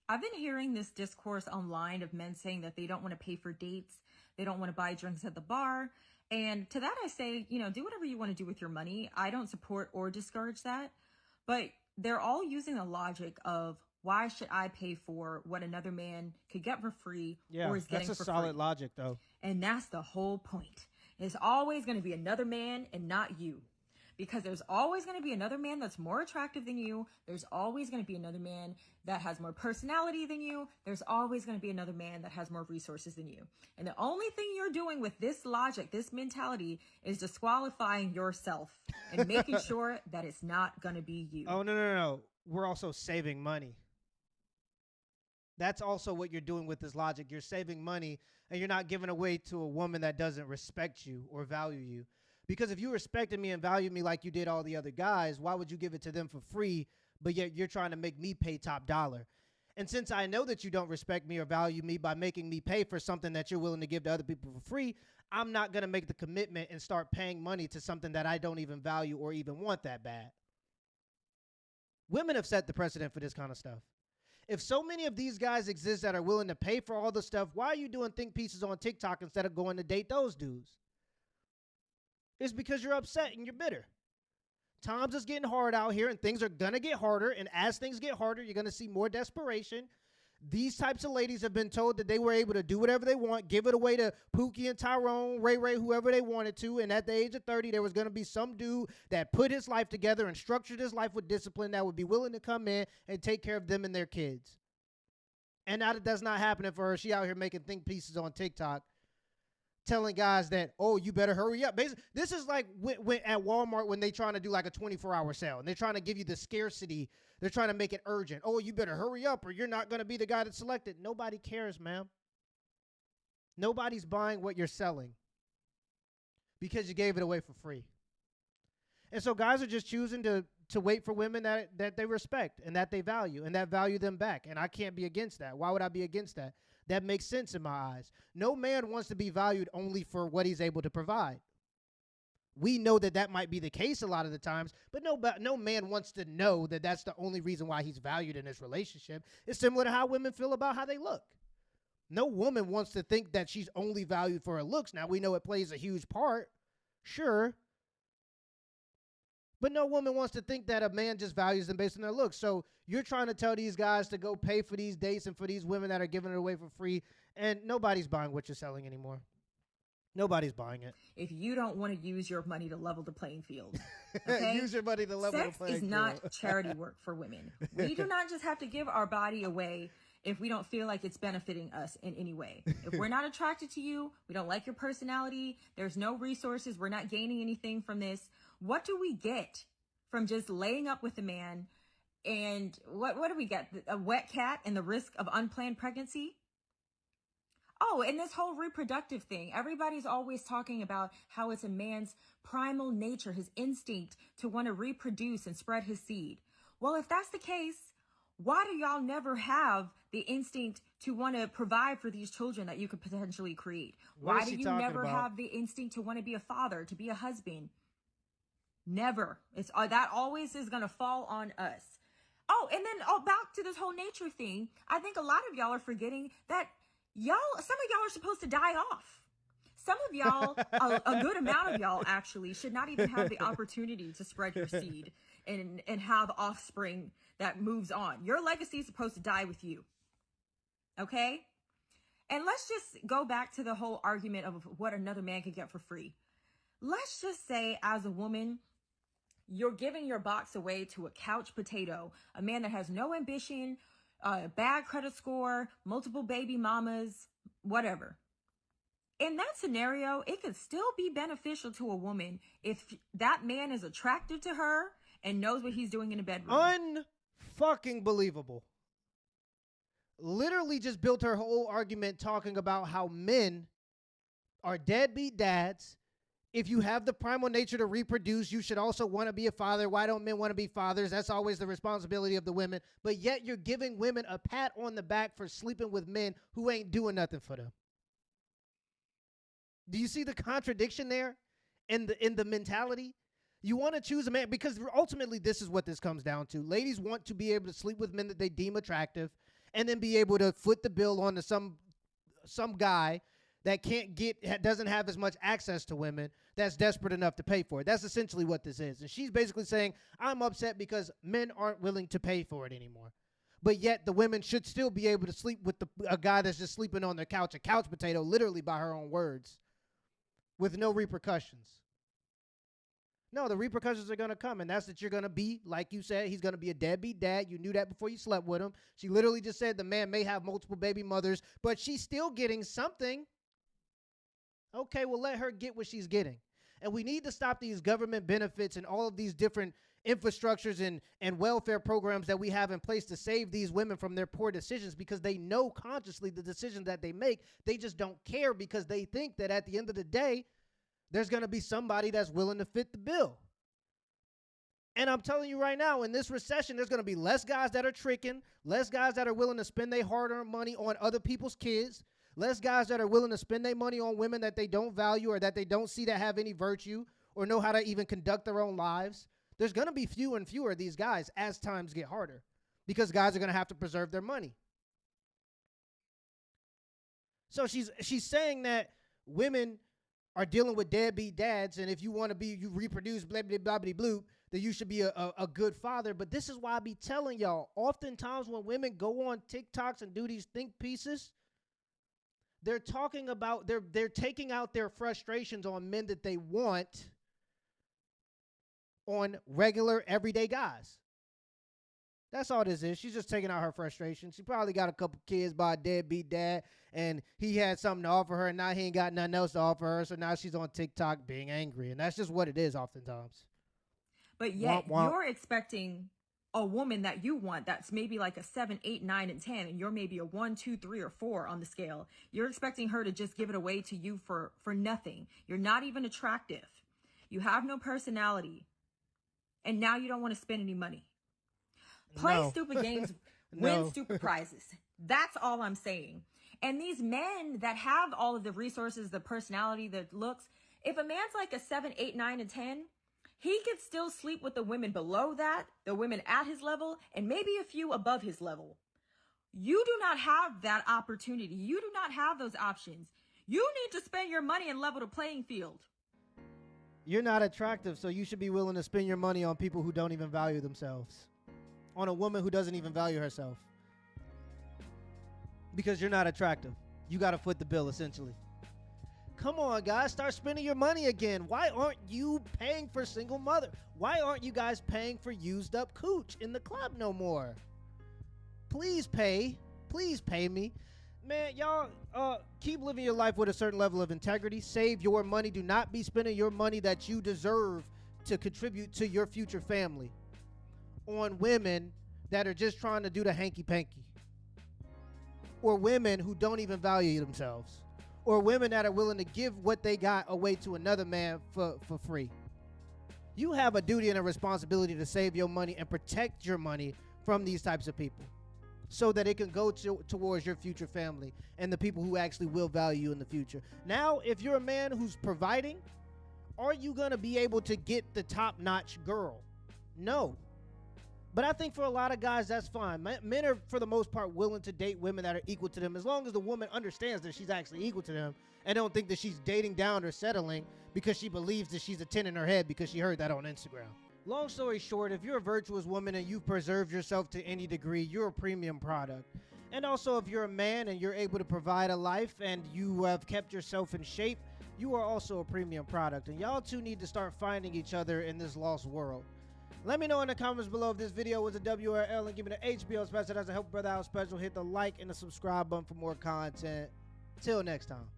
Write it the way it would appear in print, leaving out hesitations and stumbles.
I've been hearing this discourse online of men saying that they don't want to pay for dates. They don't want to buy drinks at the bar. And to that, I say, do whatever you want to do with your money. I don't support or discourage that. But they're all using the logic of, why should I pay for what another man could get for free or is getting for free? That's a solid logic, though. And that's the whole point. It's always going to be another man and not you. Because there's always going to be another man that's more attractive than you. There's always going to be another man that has more personality than you. There's always going to be another man that has more resources than you. And the only thing you're doing with this logic, this mentality, is disqualifying yourself and making sure that it's not going to be you. Oh, no. We're also saving money. That's also what you're doing with this logic. You're saving money, and you're not giving away to a woman that doesn't respect you or value you. Because if you respected me and valued me like you did all the other guys, why would you give it to them for free, but yet you're trying to make me pay top dollar? And since I know that you don't respect me or value me by making me pay for something that you're willing to give to other people for free, I'm not going to make the commitment and start paying money to something that I don't even value or even want that bad. Women have set the precedent for this kind of stuff. If so many of these guys exist that are willing to pay for all the stuff, why are you doing think pieces on TikTok instead of going to date those dudes? It's because you're upset and you're bitter. Times is getting hard out here, and things are going to get harder. And as things get harder, you're going to see more desperation. These types of ladies have been told that they were able to do whatever they want, give it away to Pookie and Tyrone, Ray, whoever they wanted to. And at the age of 30, there was going to be some dude that put his life together and structured his life with discipline that would be willing to come in and take care of them and their kids. And now that that's not happening for her, she out here making think pieces on TikTok, telling guys that, oh, you better hurry up. Basically, this is like when at Walmart when they trying to do like a 24-hour sale, and they're trying to give you the scarcity. They're trying to make it urgent. Oh, you better hurry up or you're not going to be the guy that's selected. Nobody cares, ma'am. Nobody's buying what you're selling because you gave it away for free. And so guys are just choosing to wait for women that they respect and that they value and that value them back. And I can't be against that. Why would I be against that? That makes sense in my eyes. No man wants to be valued only for what he's able to provide. We know that that might be the case a lot of the times, but no man wants to know that that's the only reason why he's valued in this relationship. It's similar to how women feel about how they look. No woman wants to think that she's only valued for her looks. Now, we know it plays a huge part, sure, but no woman wants to think that a man just values them based on their looks. So you're trying to tell these guys to go pay for these dates and for these women that are giving it away for free, and nobody's buying what you're selling anymore. Nobody's buying it. If you don't want to use your money to level the playing field, okay? Use your money to level the playing field. Sex is not charity work for women. We do not just have to give our body away if we don't feel like it's benefiting us in any way. If we're not attracted to you, we don't like your personality, there's no resources, we're not gaining anything from this. What do we get from just laying up with a man? And what do we get? A wet cat and the risk of unplanned pregnancy? Oh, and this whole reproductive thing. Everybody's always talking about how it's a man's primal nature, his instinct to want to reproduce and spread his seed. Well, if that's the case, why do y'all never have the instinct to want to provide for these children that you could potentially create? Why do you never have the instinct to want to be a father, to be a husband? Never. It's that always is going to fall on us. Oh, and then back to this whole nature thing. I think a lot of y'all are forgetting that some of y'all are supposed to die off. Some of y'all, a good amount of y'all actually, should not even have the opportunity to spread your seed and have offspring that moves on. Your legacy is supposed to die with you. Okay? And let's just go back to the whole argument of what another man could get for free. Let's just say, as a woman, you're giving your box away to a couch potato, a man that has no ambition, bad credit score, multiple baby mamas, whatever. In that scenario, it could still be beneficial to a woman if that man is attractive to her and knows what he's doing in the bedroom. Unfucking believable. Literally just built her whole argument talking about how men are deadbeat dads. If you have the primal nature to reproduce, you should also want to be a father. Why don't men want to be fathers? That's always the responsibility of the women. But yet you're giving women a pat on the back for sleeping with men who ain't doing nothing for them. Do you see the contradiction there in the mentality? You want to choose a man because ultimately this is what this comes down to. Ladies want to be able to sleep with men that they deem attractive. and then be able to foot the bill on to some guy that doesn't have as much access to women, that's desperate enough to pay for it. That's essentially what this is. And she's basically saying, I'm upset because men aren't willing to pay for it anymore. But yet the women should still be able to sleep with a guy that's just sleeping on their couch, a couch potato, literally by her own words, with no repercussions. No, the repercussions are going to come, and that's that you're going to be, like you said, he's going to be a deadbeat dad. You knew that before you slept with him. She literally just said the man may have multiple baby mothers, but she's still getting something. Okay, well, let her get what she's getting. And we need to stop these government benefits and all of these different infrastructures and welfare programs that we have in place to save these women from their poor decisions, because they know consciously the decisions that they make. They just don't care because they think that at the end of the day, there's going to be somebody that's willing to fit the bill. And I'm telling you right now, in this recession, there's going to be less guys that are tricking, less guys that are willing to spend their hard-earned money on other people's kids, less guys that are willing to spend their money on women that they don't value or that they don't see that have any virtue or know how to even conduct their own lives. There's going to be fewer and fewer of these guys as times get harder, because guys are going to have to preserve their money. So she's saying that women are dealing with deadbeat dads, and if you want to be, you reproduce, blah, blah, blah, blah, blah, that you should be a good father. But this is why I be telling y'all, oftentimes when women go on TikToks and do these think pieces, they're talking about, they're taking out their frustrations on men that they want on regular, everyday guys. That's all this is. She's just taking out her frustration. She probably got a couple kids by a deadbeat dad, and he had something to offer her, and now he ain't got nothing else to offer her, so now she's on TikTok being angry, and that's just what it is oftentimes. But yet, you're expecting a woman that you want that's maybe like a 7, 8, 9, and 10, and you're maybe a 1, 2, 3, or 4 on the scale. You're expecting her to just give it away to you for nothing. You're not even attractive. You have no personality. And now you don't want to spend any money. Play stupid games, win stupid prizes. That's all I'm saying. And these men that have all of the resources, the personality, the looks, if a man's like a 7, 8, 9, and 10, he could still sleep with the women below that, the women at his level, and maybe a few above his level. You do not have that opportunity. You do not have those options. You need to spend your money and level the playing field. You're not attractive, so you should be willing to spend your money on people who don't even value themselves. On a woman who doesn't even value herself. Because you're not attractive. You got to foot the bill, essentially. Come on, guys. Start spending your money again. Why aren't you paying for single mother? Why aren't you guys paying for used up cooch in the club no more? Please pay. Please pay me. Man, y'all keep living your life with a certain level of integrity. Save your money. Do not be spending your money that you deserve to contribute to your future family on women that are just trying to do the hanky-panky, or women who don't even value themselves, or women that are willing to give what they got away to another man for free. You have a duty and a responsibility to save your money and protect your money from these types of people, so that it can go towards your future family and the people who actually will value you in the future. Now, if you're a man who's providing, are you going to be able to get the top-notch girl? No. But I think for a lot of guys, that's fine. Men are, for the most part, willing to date women that are equal to them, as long as the woman understands that she's actually equal to them and don't think that she's dating down or settling because she believes that she's a 10 in her head because she heard that on Instagram. Long story short, if you're a virtuous woman and you've preserved yourself to any degree, you're a premium product. And also, if you're a man and you're able to provide a life and you have kept yourself in shape, you are also a premium product. And y'all two need to start finding each other in this lost world. Let me know in the comments below if this video was a WRL, and give me the HBO special. That's a Help Brother Out special. Hit the like and the subscribe button for more content. Till next time.